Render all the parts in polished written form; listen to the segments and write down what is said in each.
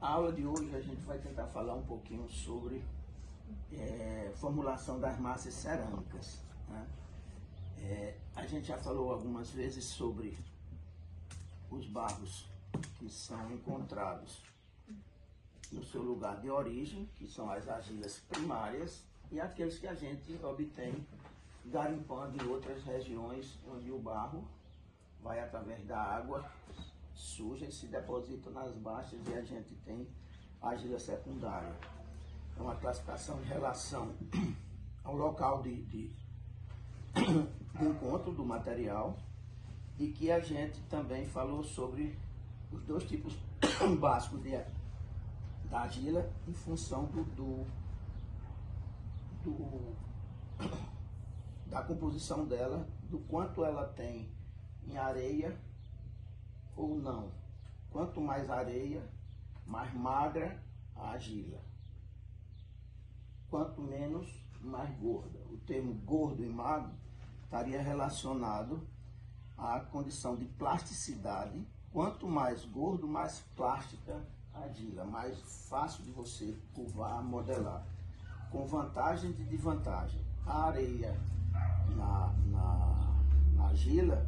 A aula de hoje a gente vai tentar falar um pouquinho sobre formulação das massas cerâmicas, né? A gente já falou algumas vezes sobre os barros que são encontrados no seu lugar de origem, que são as argilas primárias, e aqueles que a gente obtém garimpando em outras regiões onde o barro vai através da água suja e se deposita nas baixas e a gente tem argila secundária. É uma classificação em relação ao local de encontro do material, e que a gente também falou sobre os dois tipos básicos da argila em função da composição dela, do quanto ela tem em areia ou não. Quanto mais areia, mais magra a argila. Quanto menos, mais gorda. O termo gordo e magro estaria relacionado à condição de plasticidade. Quanto mais gordo, mais plástica a argila, mais fácil de você curvar, modelar. Com vantagens e desvantagens. A areia na argila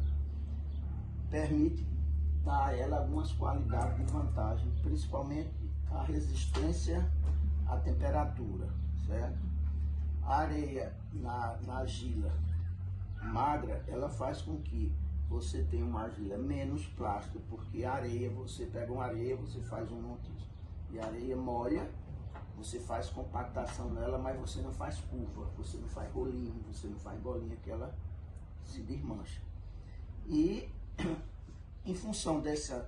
permite dar a ela algumas qualidades de vantagem, principalmente a resistência à temperatura, certo? A areia na argila magra, ela faz com que você tenha uma argila menos plástica, porque a areia, você pega uma areia, você faz um monte de areia, molha, você faz compactação nela, mas você não faz curva, você não faz rolinho, você não faz bolinha, que ela se desmancha. E em função dessas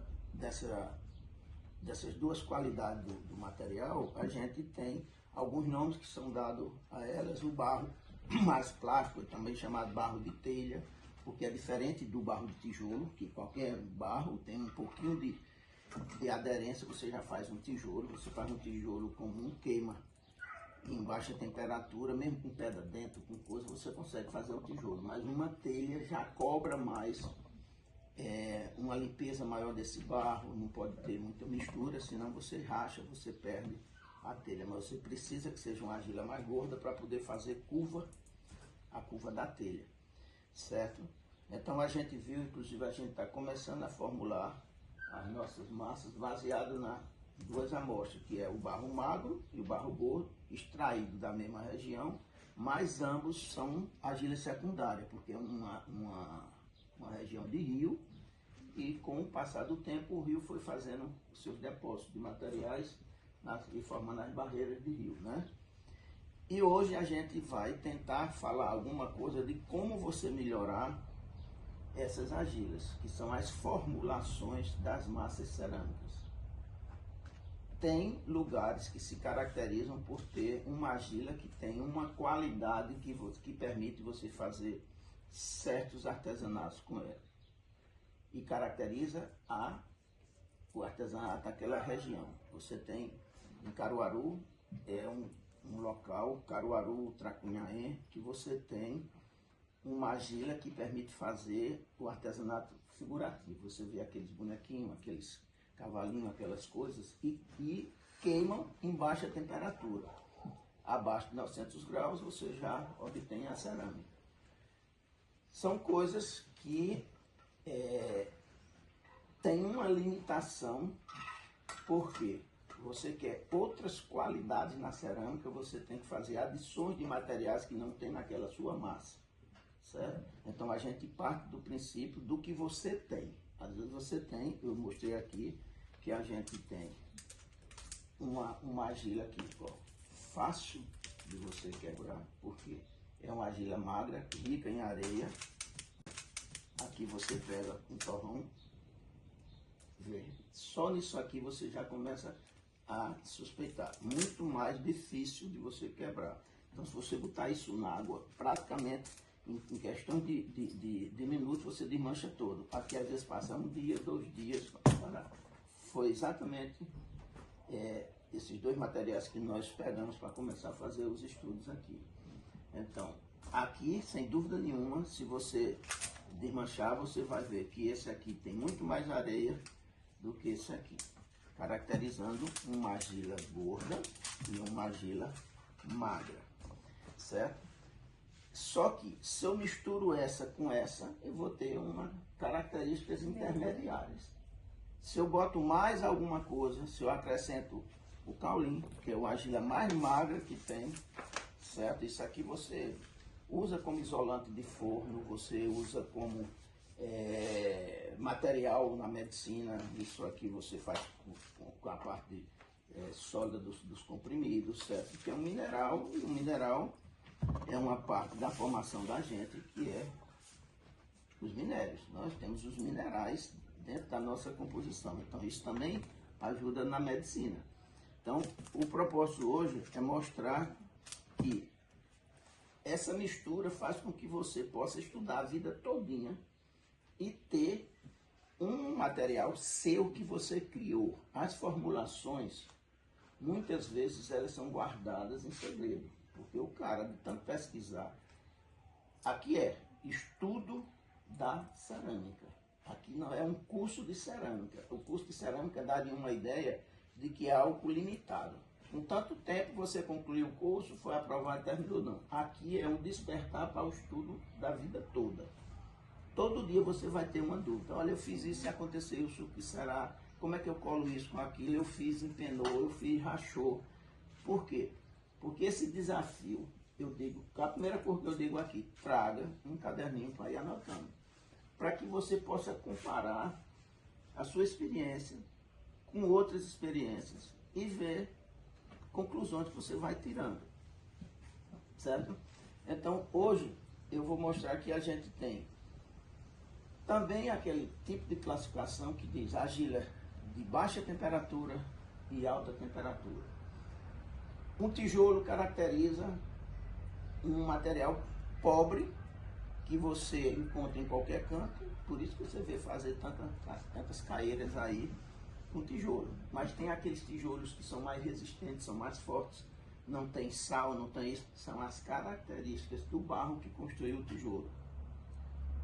duas qualidades do material, a gente tem alguns nomes que são dados a elas. O barro mais plástico, também chamado barro de telha, porque é diferente do barro de tijolo, que qualquer barro tem um pouquinho de aderência, você já faz um tijolo. Você faz um tijolo comum, queima em baixa temperatura, mesmo com pedra dentro, com coisa, você consegue fazer o tijolo. Mas uma telha já cobra mais, uma limpeza maior desse barro, não pode ter muita mistura, senão você racha, você perde a telha. Mas você precisa que seja uma argila mais gorda para poder fazer a curva da telha, certo? Então a gente viu, inclusive a gente está começando a formular as nossas massas baseado nas duas amostras, que é o barro magro e o barro gordo, extraído da mesma região, mas ambos são argilas secundárias, porque é uma região de rio, e com o passar do tempo o rio foi fazendo os seus depósitos de materiais e formando as barreiras de rio, né? E hoje a gente vai tentar falar alguma coisa de como você melhorar essas argilas, que são as formulações das massas cerâmicas. Tem lugares que se caracterizam por ter uma argila que tem uma qualidade que permite você fazer certos artesanatos com ela. E caracteriza o artesanato daquela região. Você tem em Caruaru, um local, Caruaru, Tracunhaém, que você tem uma argila que permite fazer o artesanato figurativo. Você vê aqueles bonequinhos, aqueles cavalinhos, aquelas coisas, e queimam em baixa temperatura. Abaixo de 900 graus você já obtém a cerâmica. São coisas que tem uma limitação, porque você quer outras qualidades na cerâmica, você tem que fazer adições de materiais que não tem naquela sua massa, certo? Então a gente parte do princípio do que você tem. Às vezes você tem, eu mostrei aqui, que a gente tem uma argila aqui, ó, fácil de você quebrar, porque é uma argila magra, rica em areia. Aqui você pega um torrão verde. Só nisso aqui você já começa a suspeitar. Muito mais difícil de você quebrar. Então, se você botar isso na água, praticamente em questão de minutos você desmancha todo. Aqui às vezes passa um dia, 2 dias. Foi exatamente esses dois materiais que nós pegamos para começar a fazer os estudos aqui. Então, aqui, sem dúvida nenhuma, se você desmanchar, você vai ver que esse aqui tem muito mais areia do que esse aqui. caracterizando uma argila gorda e uma argila magra, certo? Só que se eu misturo essa com essa, eu vou ter uma características intermediárias. Se eu boto mais alguma coisa, se eu acrescento o caulim, que é a argila mais magra que tem, certo? Isso aqui você usa como isolante de forno, você usa como material na medicina. Isso aqui você faz com a parte sólida dos comprimidos, certo? Que é um mineral, e o mineral é uma parte da formação da gente, que é os minérios. Nós temos os minerais dentro da nossa composição, então isso também ajuda na medicina. Então, o propósito hoje é mostrar que essa mistura faz com que você possa estudar a vida todinha e ter um material seu que você criou. As formulações, muitas vezes, elas são guardadas em segredo, porque o cara, de tanto pesquisar, aqui é estudo da cerâmica. Aqui não é um curso de cerâmica. O curso de cerâmica daria uma ideia de que é algo limitado. Com tanto tempo você concluiu o curso, foi aprovado e terminou, não. Aqui é um despertar para o estudo da vida toda. Todo dia você vai ter uma dúvida. Olha, eu fiz isso e aconteceu isso, o que será? Como é que eu colo isso com aquilo? Eu fiz, empenou, eu fiz, rachou. Por quê? Porque esse desafio, eu digo, a primeira coisa que eu digo aqui, traga um caderninho para ir anotando, para que você possa comparar a sua experiência com outras experiências e ver conclusões que você vai tirando, certo? Então, hoje, eu vou mostrar que a gente tem também aquele tipo de classificação que diz argila de baixa temperatura e alta temperatura. Um tijolo caracteriza um material pobre que você encontra em qualquer canto, por isso que você vê fazer tantas caeiras aí com tijolo. Mas tem aqueles tijolos que são mais resistentes, são mais fortes, não tem sal, não tem isso, são as características do barro que construiu o tijolo.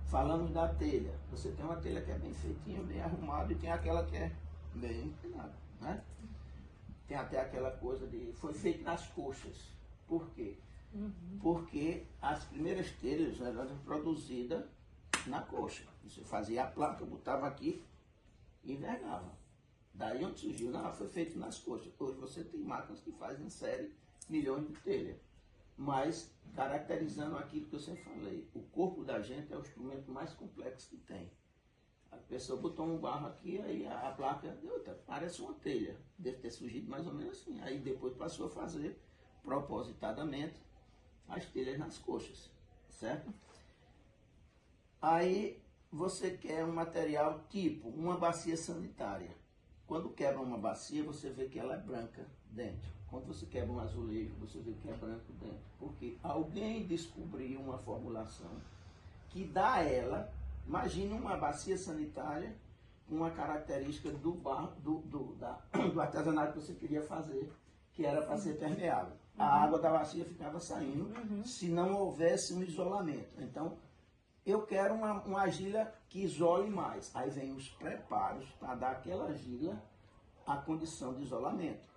Falamos da telha, você tem uma telha que é bem feitinha, bem arrumada, e tem aquela que é bem empinada, né? Tem até aquela coisa de, foi feito nas coxas. Por quê? Porque as primeiras telhas eram produzidas na coxa. Você fazia a placa, botava aqui e envergava. Daí onde surgiu, não, foi feito nas coxas. Hoje você tem máquinas que fazem em série milhões de telhas. Mas, caracterizando aquilo que eu sempre falei, o corpo da gente é o instrumento mais complexo que tem. A pessoa botou um barro aqui, aí a placa, parece uma telha. Deve ter surgido mais ou menos assim. Aí depois passou a fazer, propositadamente, as telhas nas coxas, certo? Aí você quer um material tipo uma bacia sanitária. Quando quebra uma bacia, você vê que ela é branca dentro. Quando você quebra um azulejo, você vê que é branco dentro. Porque alguém descobriu uma formulação que dá a ela, imagina uma bacia sanitária com uma característica do barro, do artesanato que você queria fazer, que era para ser permeável. A água da bacia ficava saindo se não houvesse um isolamento. Então, eu quero uma argila que isole mais. Aí vem os preparos para dar àquela argila a condição de isolamento.